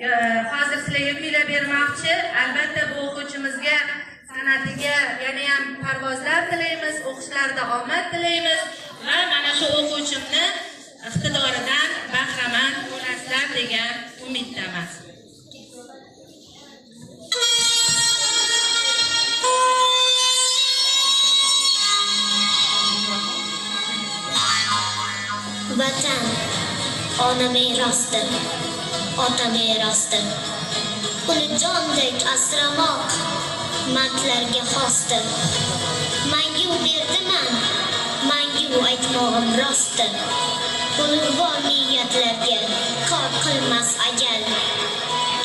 hozir sizlarga kuylab bermoqchi. Albatta bu o'quvchimizga san'atiga yana ham parvozlar tilaymiz, o'qishlarida omad tilaymiz va mana shu o'quvchimni iqtidoridan bahramand bo'lasizlar degan umiddaman. Vatan ona merosdir, ota merosdir. Uni jondek asramoq mardlarga xosdir. Mangu berdiman, mangu aytmog'im rostdir. Ulug'vor niyatlarga kor qilmas ajal.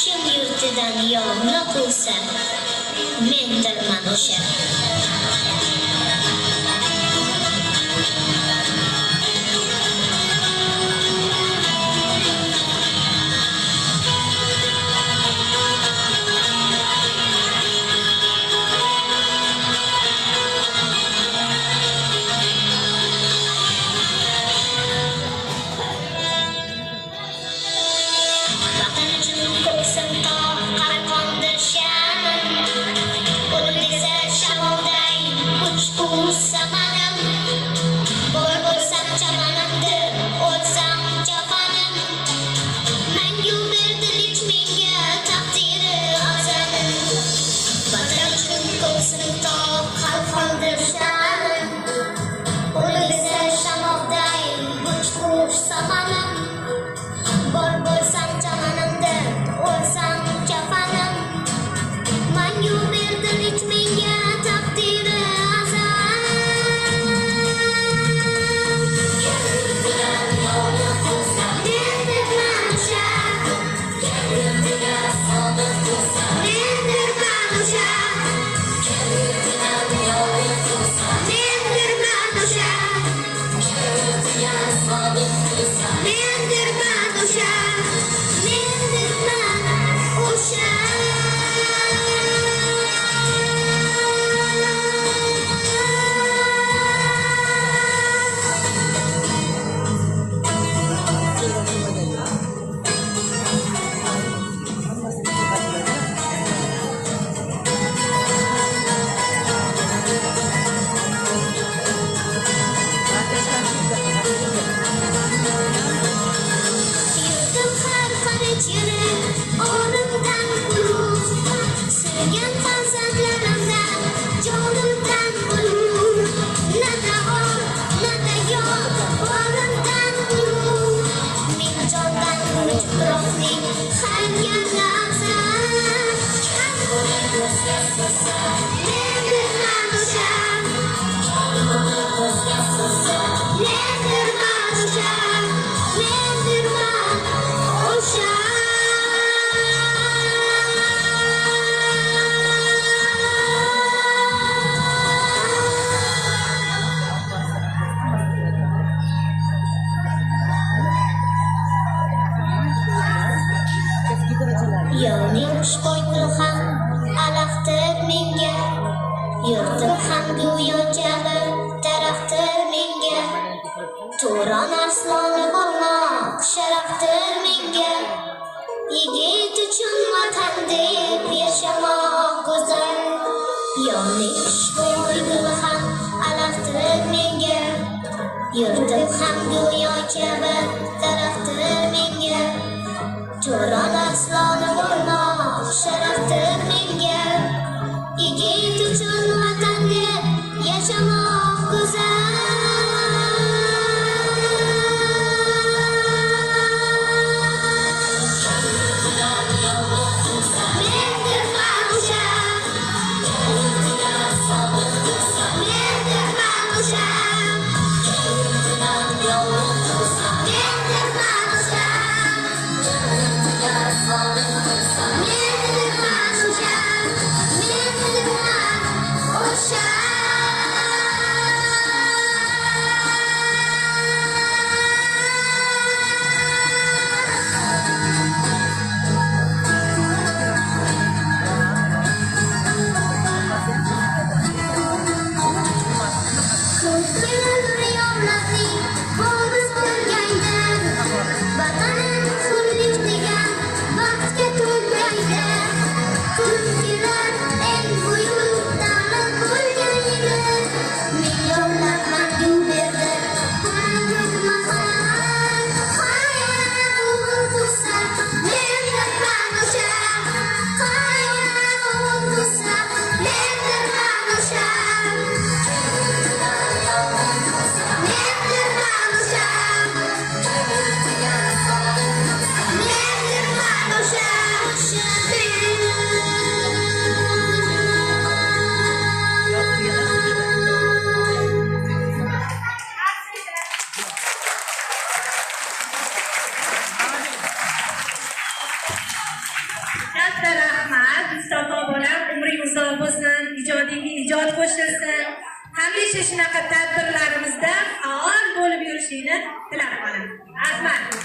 Kim yurtidan yovni quvsa, mendirman o'sha. Yovning xushbo'y ham alaqtir menga, yurtim ham go'yo kabi daraxtdir menga. To'ron arsloni bo'lmoq sharafdir menga, yigit uchun vatan deb yashamoq go'zal. Yovning xushbo'y ham alaqtir menga, yurtim ham go'yo kabi daraxtdir menga. To'ron arsloni bo'lmoq sharafdir menga, yigit uchun vatan deb yashamoq go'zal. Father. o'tishingni tilab qolaman. Azmat.